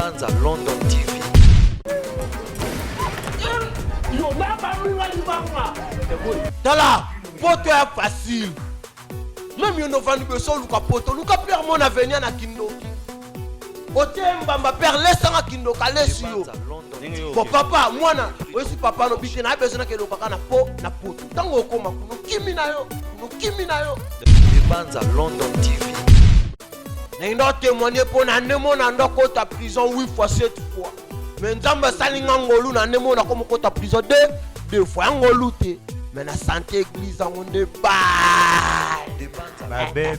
Banza London TV. Tala, poto est facile. Même si on va nous besoin de poto, nous avons mon avenir na Kindoki. Otembamba père laisse Kindoki, laisse yo. Bon papa, moi na, aussi papa no bité na besoin que le kaka na poto. Tango koma kuno kimi na yo. Banza London TV. N'a témoigné pour na nemo na ndoko ta prison 8 fois 7 fois. Mais nzamba salinga ngolu na nemo na comme ta prison 2 fois ngolu te. Mais na santé église on de bébé.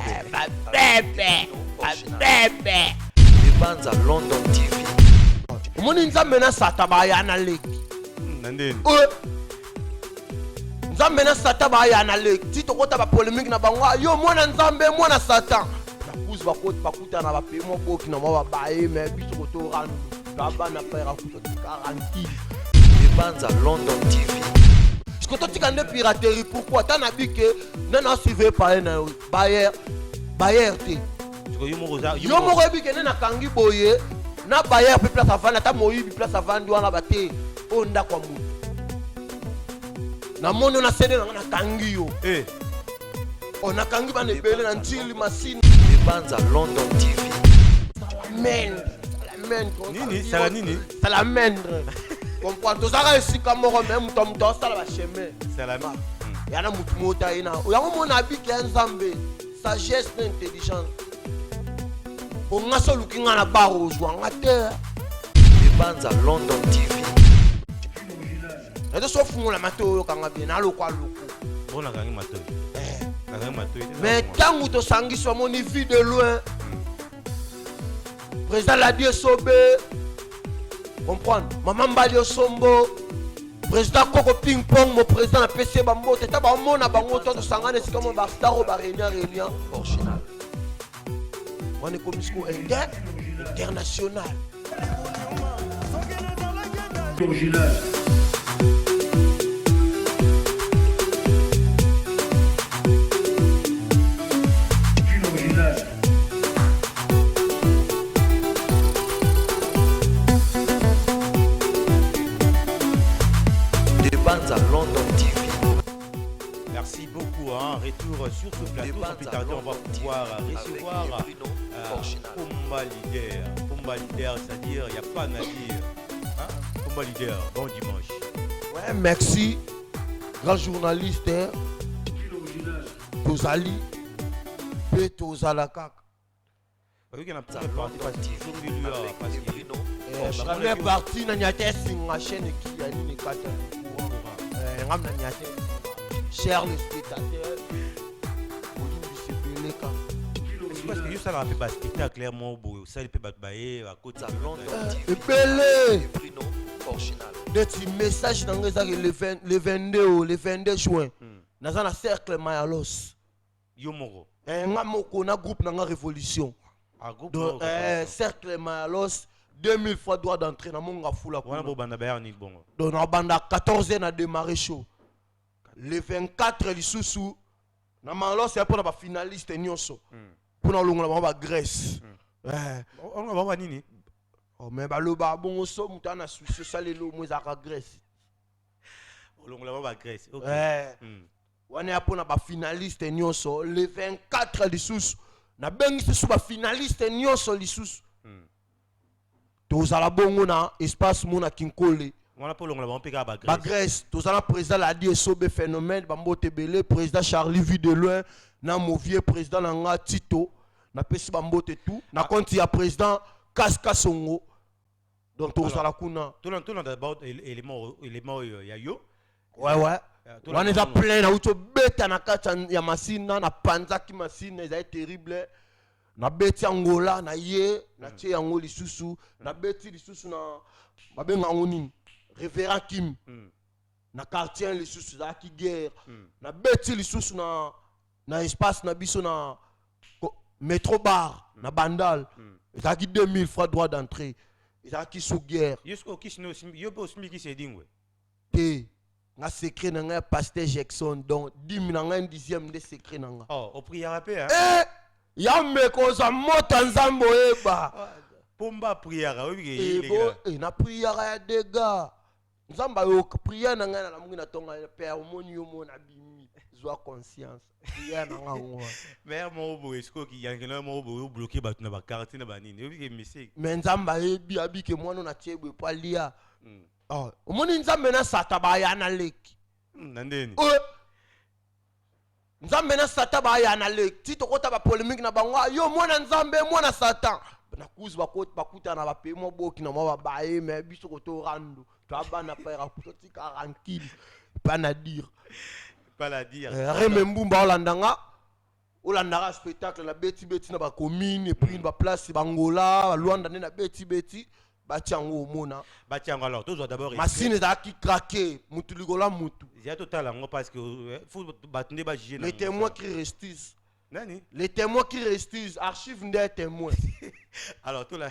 Banza London TV. Moni nzambe na sata ba ya na leki. Nandeni. Nzambe na sata ba ya na leki. Ti to kota ba polémique na bango. Yo mwana nzambe mwana satan. Na pousse ba kota bakuta na ba pe mo boki na ba bae mais biso ko to ran. Baba na pera kuta 40. Banza London TV. Je te dis qu'il y a piraterie. Pourquoi? Tu as dit que nous avons suivi par un Bayer. Yo mo rebi que na kangi boye na Bayer pe place avant na ta moyi bi place avant ndo na bate onda kwa mu. Na mono na sede na kangi yo. On a kangi ba nebele na ntili machine. Banza London TV. Salamandre. Comprends, tous ça ici comme on même tom ça la chemin. Salama. Yana mutu mota ina. Yango mon abi ki nzambe, sagesse et intelligence. On nga so lukinga na baro ozwa ngate. Banza London TV. Edo so fungola mato kanga bien na lokwa loko. Bona kangi mato. Kangi mato. Mais tangu to sangi so mon vie de loin. Président la die sobe. Comprendre? Maman Mbalio Sombo, président Koko Ping Pong, mon président la PC Bambo, t'es pas mon abango, toi de Sangane, c'est comme un bastard réunion. Original. On est comme international. Original. London TV. Merci beaucoup. Retour sur ce plateau. Sans plus tarder, on va pouvoir recevoir Pomba Leader, c'est-à-dire il n'y a pas à dire. Pomba Leader, bon dimanche. Ouais, merci. Grand journaliste, Tozali, Tozalakak. Il y a une petite partie parce que je suis parti dans la chaîne qui a une carte. Cher les spectateurs, c'est parce que ça va faire un spectacle clairement beau. Ça peut battre à côté de Londres. Des messages dans le 22 juin. Dans un cercle Mayalos. Yomoro. Un groupe dans la révolution. Cercle Mayalos. 2000 fois droit d'entrée dans mon gafou là. Donc on a 14 ans à démarrer chaud. Le 24 les sous na malo c'est pour la finaliste nyonso. Pour na longa ba Grèce. On va nini. Oh mais ba lo ba bon so mutana souci ça les lo mo za Grèce. Longa ba Grèce. OK. On est pour na ba finaliste nyonso le 24 les sous na bengi sous ba finaliste nyonso les sous. Tous à la bongo na espace mona kinkole. On a pas long là, on peut gars ba Grèce. Tous à la président la die sobe phénomène bambo tebele président Charlie vu de loin na movier président nga Tito na pesi bambo te tout na compte ya président Kaska Songo. Donc tous à la kuna. Tout le d'abord élément ya yo. Ouais. On est à plein na uto beta na kata ya machine na panza ki machine ça est terrible. Na beti Angola na ye na tie yango lisusu na beti lisusu na babenga ngoni révérend Kim na quartier lisusu za ki guerre na beti lisusu na espace na biso na métro bar na Bandal za ki 2000 francs droit d'entrée za ki sous guerre jusqu'au kisno yo bo smiki se dingwe te na secret na nga pasteur Jackson donc 10 000 na nga 10e de secret na nga au prière rapé Yambe koza mota nzambo eba. Pomba prière, Et bon, et na prière ya dégâts. Nzamba yo prière na ngana la mungi na tonga père omoni yo mona bimi. Zwa conscience. Prière na ngwa. Mère mon beau est-ce qu'il y a un mot bloqué battu na ba carte na banini. Obi ke message. Mais nzamba yebi abike mwana na tiebwe pa lia. Oh, omoni nzambe na sata ba ya na leki. Nandeni. Nzambe na sata ba ya na leki. Ti tokota ba polémique na bango. Yo mwana nzambe mwana satan. Na kuzi bakuta na ba pe mo boki na mo ba bae mais biso ko to rando. To abana pa ra puto tika tranquille. Pas na dire. Pas la dire. Remembumba olandanga. Olandanga spectacle na beti na ba commune et puis ba place bangola, Luanda na beti. Batiango mona. Batiango alors, tous d'abord. Machine za qui craquer, mutu ligola mutu. Il y a total en parce que faut battre ba juger. Les témoins qui restent. Nani? Les témoins qui restent, archives des témoins. Alors tout là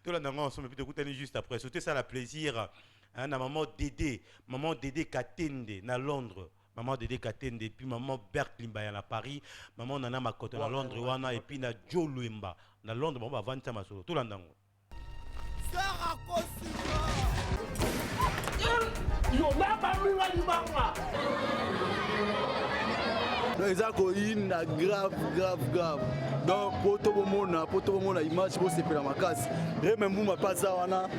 on se met plutôt écouter juste après. C'était ça la plaisir. Hein, na maman Dédé Katende na Londres. Maman Dédé Katende puis maman Bert Limbaya na Paris, maman Nana Makoto na Londres wana et puis na Joe Luemba na Londres maman va vendre masolo tout landango. Donc ils ont grave. Donc pour tout le monde la image pour se faire ma casse. Même moi pas ça wana.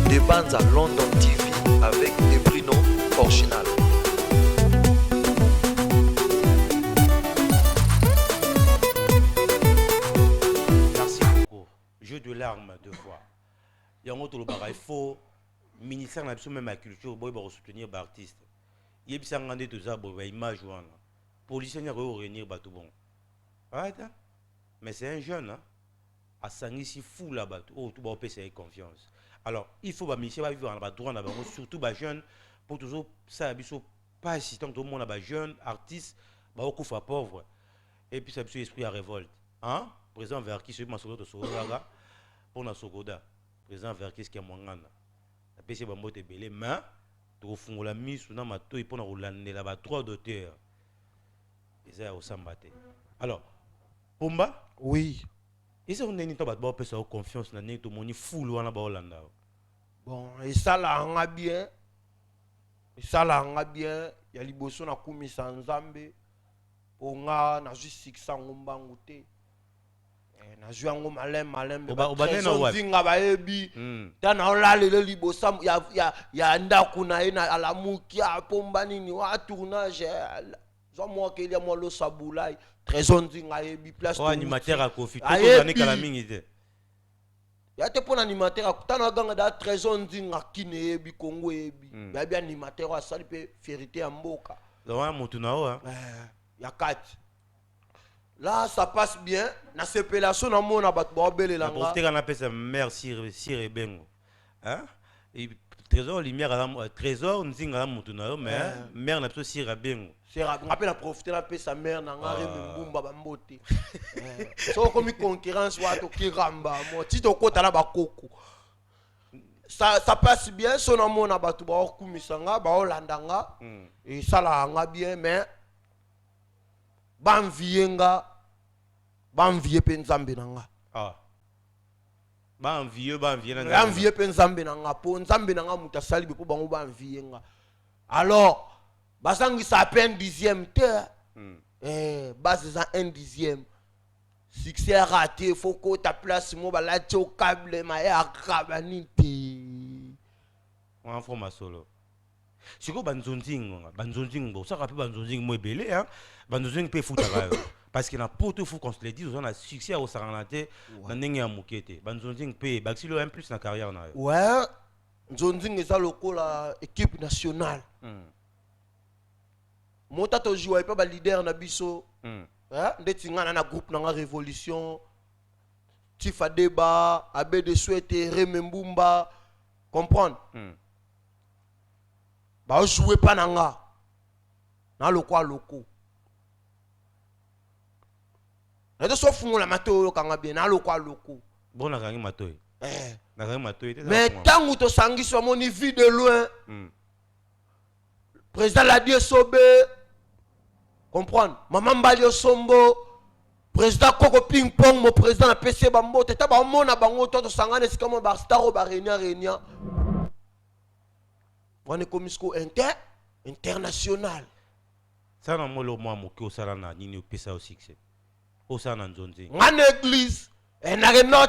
Des bandes à London TV avec des Bruno original. Merci beaucoup. Jeu de larmes deux fois. Il y a un autre il faut ministère na même la culture pour soutenir les artistes. Il y a des gens qui ont des images. Les policiers ont réunir tout bon. Mais c'est un jeune. À Sangisi fou là-bas. Oh, tout le monde peut se confiance. Alors, il faut que les gens vivent en droit, surtout les jeunes, pour toujours ça, pas assistant tout le monde, les jeunes, artistes, beaucoup de pauvres. Et puis, ça a esprit à révolte. Hein? Président Verki, celui qui m'a sauvé pour la Sogoda. Président Verki, ce qui est mon gana. La PC va monter belé, mais, tu fais la mise sur ma toile pour nous lander là-bas, 3 d'auteurs. Et ça, au Sambate. Alors, Pomba? Oui. Et ça, on a une confiance dans le monde fou loin là-bas Hollande. Bon, et ça là, bien. Et ça là, bien. Il y a liboso na kumi sanzambe. Pour nga, na juste 600 ngombangoute. Na juango malem. Zinga baebi. Tana olale le libosa. Ya ndaku na ina alamuki ya pomba nini wa tournage. Zo mo ke ya mo lo sabulai. Trésor nzinga yebi place. Oh animateur à Kofi. Tout année kala mingi te. Ya te pona animateur akutana ganga da trésor nzinga kine yebi Congo yebi. Ya bi animateur wa sali pe vérité ya mboka. Là mutu na o hein. Ya kati. Là ça passe bien. Na sepelation na mona bat ba belelanga. Profiter kana pesa merci Sir Bengo. Hein? Et trésor lumière à trésor nzinga la mutu na o mais mère na pso Sir Bengo. C'est rappelle la profiter la paix sa mère na ngare mbumba bambote. So comme concurrence wa to kiramba mo tito kota na bakoko. Ça passe bien son amour na batu ba okumisanga ba olandanga et ça la nga bien mais banvienga banvie pe nzambe nanga. Ah. Banvie na nga. Banvie pe nzambe nanga po nzambe nanga mutasali be po bango banvienga. Alors basangi ça peine 10e terre. Base ça 1/10. Succès raté, faut que ta place mo bala au câble ma ya kabanite. On forme solo. Siko banzonzingo, ça rappelle banzonzingo mo belé hein. Banzonzingo peut foutre parce que na poto faut qu'on se le dise, on a succès au saranate na ndenge ya mukete. Banzonzingo peut baxilo un plus na carrière na. Ouais. Nzonzingo eza lokola équipe nationale. Mota to jouer pas ba leader na biso. Ndeti ngana na groupe na révolution. Tifa Deba, Abede Souete, Remembumba, comprendre? Ba jouer pas nanga. Na loko. Na to so fungo la mato kanga bien na loko. Bon na kangi matoy. Na kangi matoy. Mais tangu to sangi so moni vie de loin. Président l'a dit Sobé comprendre maman Mbali Osombo président Koko Ping Pong mon président na PC Bambo teta ba mona bango to sangane sika mo ba star ba renia on est comme international ça na molo moi moki osala na nini opesa au succès osala na nzonzi ngane église et na no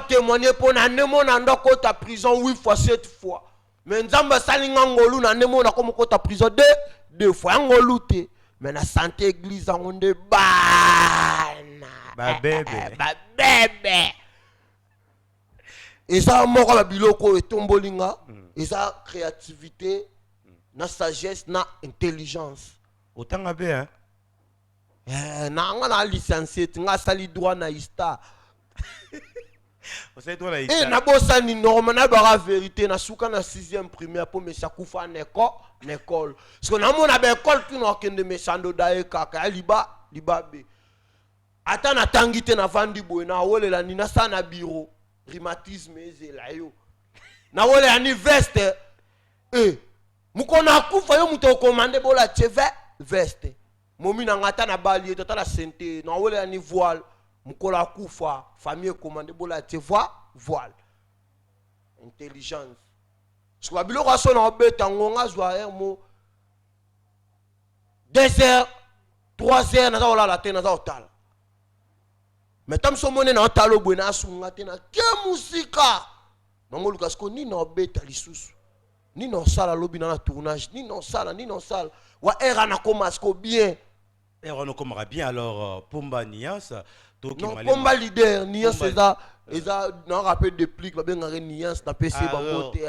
témoigner pour na nemo na ndoko ta prison 8 fois 7 fois mais nzamba salinga ngolu na nemo na comme ta prison 2 fois ngolu te mais na santé église en de bana ba bébé et ça moko ba biloko etombolinga et ça créativité na sagesse na intelligence otanga be hein na nga na licencié nga sali droit na ista osali droit na ista na bosani normal na ba vérité na suka na 6e primaire pour monsieur kufa na école parce que na mona ba école tu no kende mesando dae kaka liba be ata na tangite na vandi boy na wolela ni na sana bureau rhumatisme ezela yo na wolela ni veste mukona kufa yo muto commande bola cheve veste momi na ngata na bali to la sente na wolela ni voile mukola kufa famille commande bola cheve voile intelligence parce que babilo kwa so na obeta ngonga zwa mo 2 heures 3 heures na za olala te na za otala mais tam so mone na otalo bwe na asunga te na ke musika nango lukas ko ni na obeta lisusu ni na sala lobi na tournage ni na sala wa era na commence ko bien era no komara bien alors Pomba Niance to non Pomba leader Niance eza na rappel de plique ba benga Niance na PC ba côté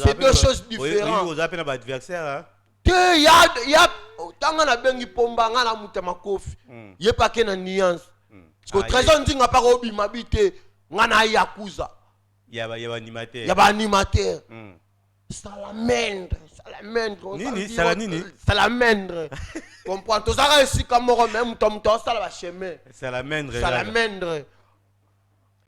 c'est deux choses différentes vous appelez ba adversaire hein te ya tanga na bengi Pomba nga na mutema kofi ye pa ke na Niance parce que trésor ndinga pa ko bima bite nga na yakuza ya ba animateur salamandre nini sala nini salamandre comprends to saka esika moko même tom sala ba chemin salamandre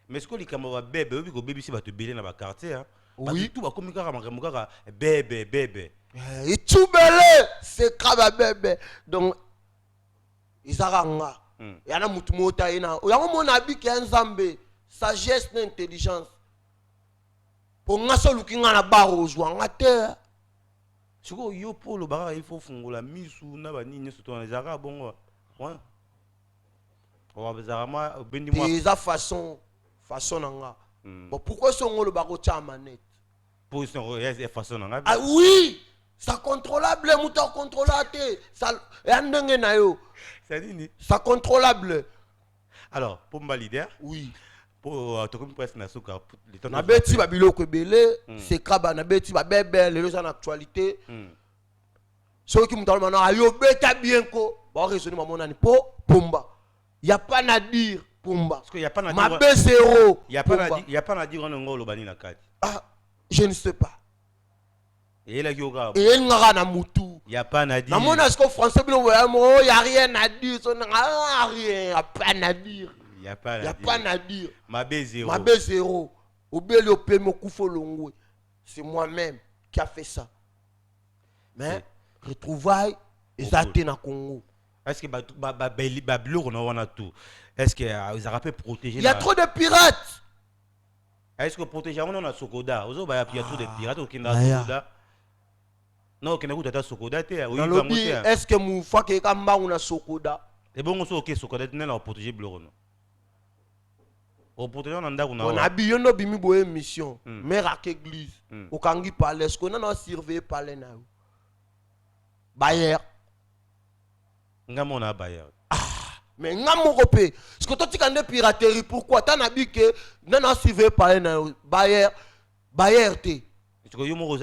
mais ce que les camarades ba bébé obi ko bébé si ba te belé na ba quartier hein oui tout ba komi kaka makambo kaka bébé et tout belé c'est kaba bébé donc isaranga yana mutu mota ina yango mona biki nzambe sagesse na intelligence pour nga so lukinga na baro zwa nga te siko yo polo baka il faut fungola misu na ba nini surtout na zaka bongo ouais on va zarama bendi moi des façon nanga bon pourquoi son ngolo bako cha manette pour son façon nanga ah oui ça contrôlable muto contrôlate ça ndenge na yo ça dit ça contrôlable alors Pomba leader oui pour to comme presque na suka le temps na beti ba biloko belé c'est kaba na beti ba bébé les gens en actualité ceux qui m'entendent maintenant ayo beta bien ko ba raisonner maman nani Pomba y a pas à dire Pomba parce que y a pas à dire ma B0 y a pas à dire on ngolo bani na kati ah je ne sais pas et là yoga et ngara na mutu y a pas à dire na mona ce que français bilo y a rien à dire so rien y a pas à dire il y a pas à dire ma B0 obeli opemi okufo longwe c'est moi-même qui a fait ça mais retrouvailles ezate na Congo est-ce que ba blog na wana tout est-ce que ils auraient pu protéger il y a trop de pirates est-ce que protéger on a Sokoda ozo ba il y a trop de pirates au Kenya Sokoda non Kenya kuta Sokoda te oui lobby est-ce que mufa ke kamba una Sokoda et bon so OK Sokoda te na protéger blog no au protéger on anda kuna on a biyono bimi boye mission mère à église au kangi palais ce qu'on a surveillé palais na Bayer ngamona Bayer mais ngamoko pe parce que toi tu connais piraterie pourquoi t'as nabi que nana surveillé palais na Bayer te parce que yo moko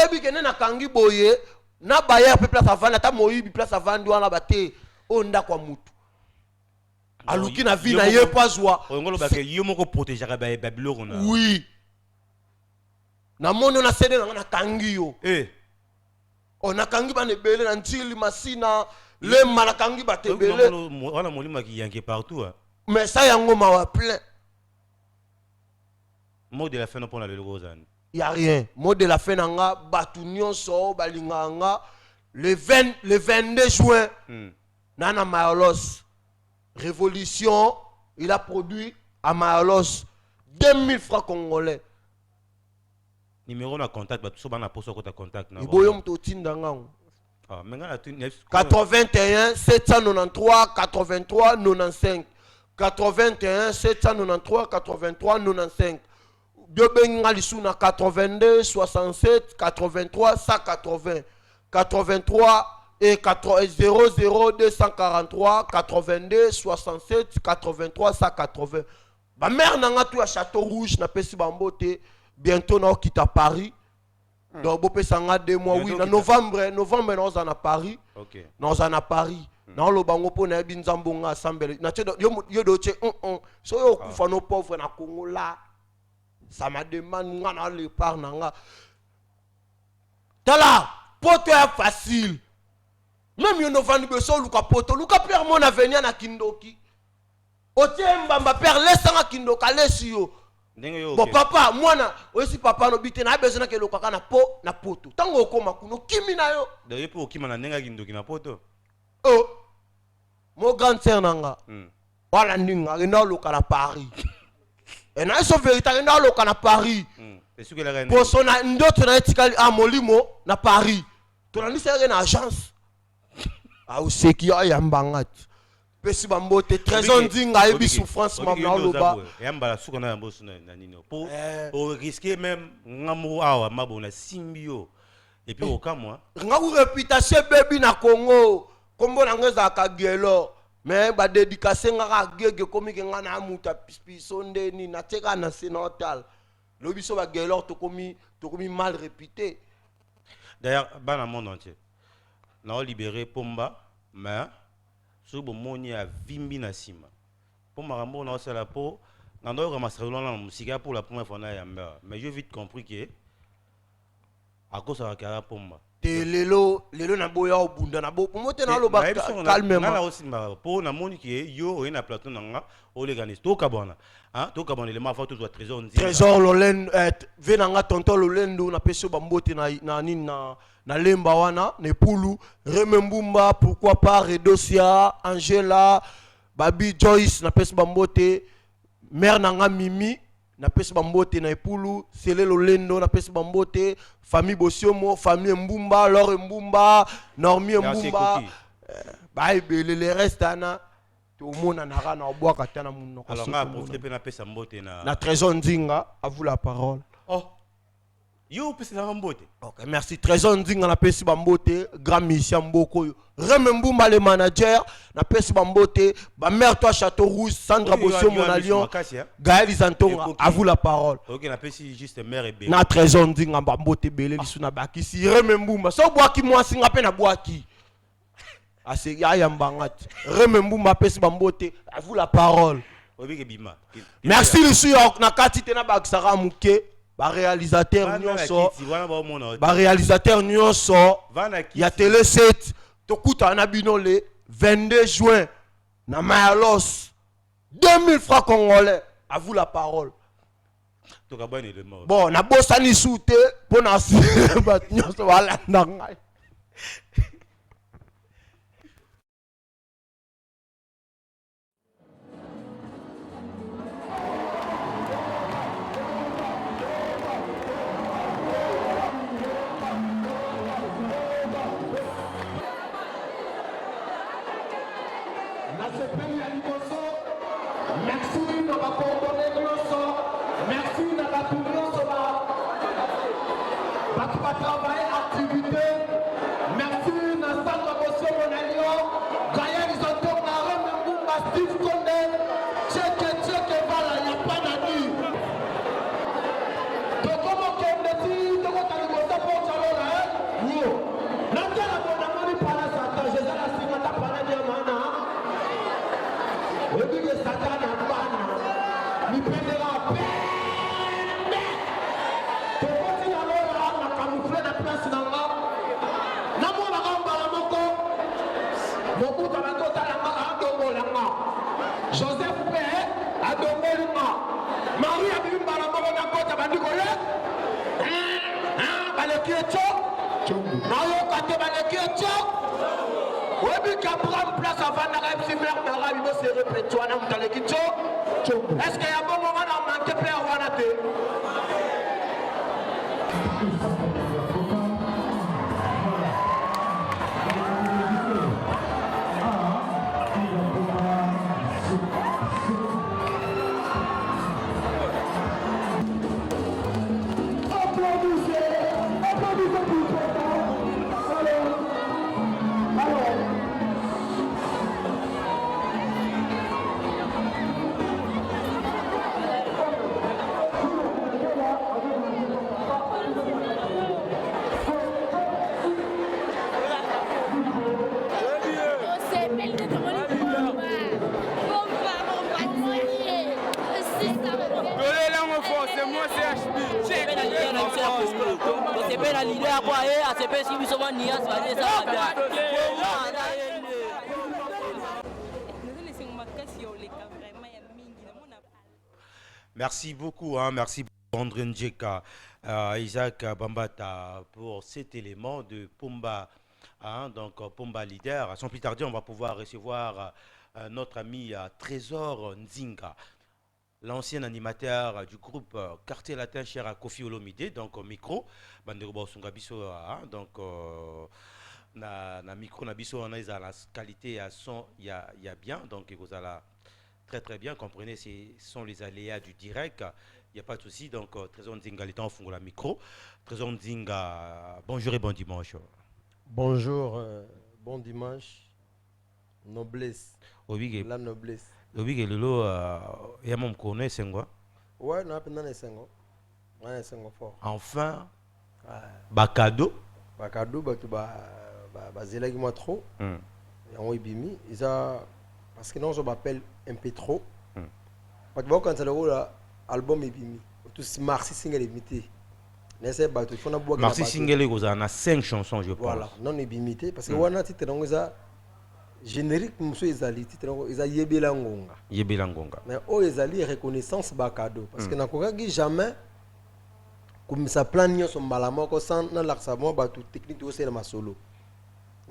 bi que nana kangi boye na Bayer pe place avant ta moyibi place avant wana bate onda kwa mutu aluki na vie na ye pas joie ngolo ba ke yo moko protéger ba biloko na oui na mono na cede na kangi yo on a kangi ba ne belé na ntili masina le malakangi ba te belé wana molima ki yanke partout mais ça yango ma plein mot de la fin pour la le rozane y a rien mot de la fin nga batu nyonso balinganga le 22 juin, Nana Mayolos, Révolution, il a produit à Mayolos 2000 francs congolais. Numéro de contact, tout ça, on a posé contact. Il boyom to tindangang. 81 793 83 95. 81 793 83 95. Biobenga lisuna 82 67 83 180. 83 et 00 243 82 67 83 180. Ma mère n'a tout à Château Rouge, n'a pas si bamboté. Bientôt, nous quittons Paris. Donc, vous pouvez 2 mois. Oui, en novembre, nous sommes à Paris. Nous sommes à Paris. Nous sommes à Paris. Nous sommes à Paris. Nous sommes pauvres na Congo là. Ça m'a demandé de parler. Tala, poto est facile. Même si nous avons besoin de poto, nous avons mon avenir na Kindoki. Otie mbamba père laisse Kindoka laisse yo. Bon papa, moi na aussi papa no bité na besoin que lokaka na poto. Tango okoma kuno kimi na yo. D'ailleurs pour okima na nenga Kindoki na poto. Oh. Mon grand sœur nanga. Wala ninga ngenda loka na Paris. Et na so vérité ngenda loka na Paris. C'est sûr que la reine. Pour son ndoto na etikali a Molimo na Paris. Tolandi sere na agence. Ah useki ya mbangat. Pesi bambote trésor ndinga ebi souffrance mama loba. Yamba suka na mboso na nino. Pour risquer même ngamu awa mabona simbio. Et puis okamwa. Ngamu réputation baby na Congo. Kombo na ngeza ka gelo. Mais ba dédicacer ngaka gege komi ke ngana amuta pisonde ni na teka na sénatal. Lobiso ba gelo to komi mal réputé. D'ailleurs bana monde entier. Na libéré Pomba mais sur le monde a vimbi na sima. Pour ma rambo na osala po na ndo ramasser na musique pour la première fois na yamba. Mais j'ai vite compris que à cause de la cara Pomba. Lelo na boya obunda na bo pomote na loba calmement. Na aussi ma po na moni ki yo na plateau nanga o leganis to kabona. Hein to kabona le ma fa to trésor ndi. Trésor lolen venanga tonton lolendo na peso bambote na lemba wana nepulu remembumba pourquoi pas Redosia Angela Babi Joyce na peso bambote mère nanga Mimi na peso bambote na epulu Sele lolendo na peso bambote famille Bosiomo famille Mbumba Laure Mbumba Normi Mbumba baibele le reste ana to mona na rana obwaka tana munoko. Alors nga profiter pe na pesa mbote na trésor ndinga à vous la parole. Oh yo pesa na mbote. OK, merci trésor ndinga na pesi bambote grand mission mboko yo Remembumba le manager na pesi bambote ba mère toi Château Rouge Sandra Bosiomo na Lyon Gaël Izantonga à vous la parole. OK, na pesi juste mère et na trésor ndinga bambote belé lisuna bakisi Remembumba so boaki moi singa pe na boaki. Assez yambangat Remembumba pesi bambote à vous la parole. Merci lissu na kati tena baksara muke ba réalisateur nyonso ya télé 7 tokuta na bino le 22 juin na Mayalos 2000 francs congolais à vous la parole. Bon na bosani soute pour na bat nyonso wala ndangai. Joseph Père a donné Marie a vu Maramoro na kota bandiko le. Le kiecho nayoka te baleki yo tio oyebika prendre place avandaka mc mer narabi bosere peto wana moto aleki tio est ce que ya bongo wana manke mpe ya wana te Merci beaucoup, hein, merci André Njeka, Isaac Bambata pour cet élément de Pumba, hein, donc Pumba leader. Sans plus tarder, on va pouvoir recevoir notre ami Trésor Nzinga, l'ancien animateur du groupe Quartier Latin cher à Kofi Olomide, donc au micro. Donc na micro na biso on a la qualité à son il y a bien, donc vous allez très très bien, comprenez, ce sont les aléas du direct, il n'y a pas de souci. Donc Trésor Nzinga, le temps on la micro. Trésor Nzinga, bonjour et bon dimanche. Bonjour, bon dimanche. Noblesse. Oui, la noblesse. Oui, que lelo ya mon connaît c'est quoi? Ouais, non, pendant les 5 ans. Ouais, 5 ans fort. Enfin, Bakado. Bakado, zelagi moi trop. Et bimi, ils a parce que non, je m'appelle un peu trop. Parce que quand ça le album est bimi, tout Marcy single limité. N'est-ce pas? Il faut na boire. Marcy single il a 5 chansons je pense. Voilà, non est limité parce que wana titre donc ça générique monsieur ezali titre donc ils a yebela ngonga. Yebela ngonga. Mais oh ezali reconnaissance Bakado parce que na kokaki jamais comme ça plan nyonso malama ko sans na laksa mo ba tout technique to c'est ma solo.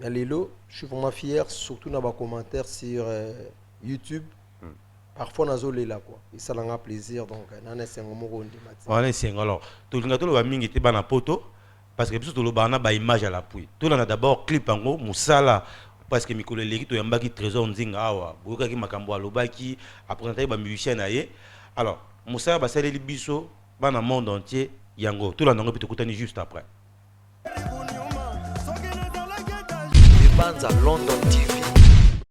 Mais Lilo, je suis vraiment fier, surtout dans les commentaires sur YouTube. Parfois, on a là quoi. Et ça a plaisir. Donc, on a un moment où on est alors, tout le monde a mis une photo parce que tout le monde a une image à l'appui. Tout le monde a d'abord clip en haut, Moussala, parce que mes collègues ont un Trésor Nzinga, Awa, Boukaki Makambo Alobaki, après on a un musicien. Alors, Moussala, bah, c'est les biso, dans le monde entier, Yango. Tout le monde a pu juste après. Banza London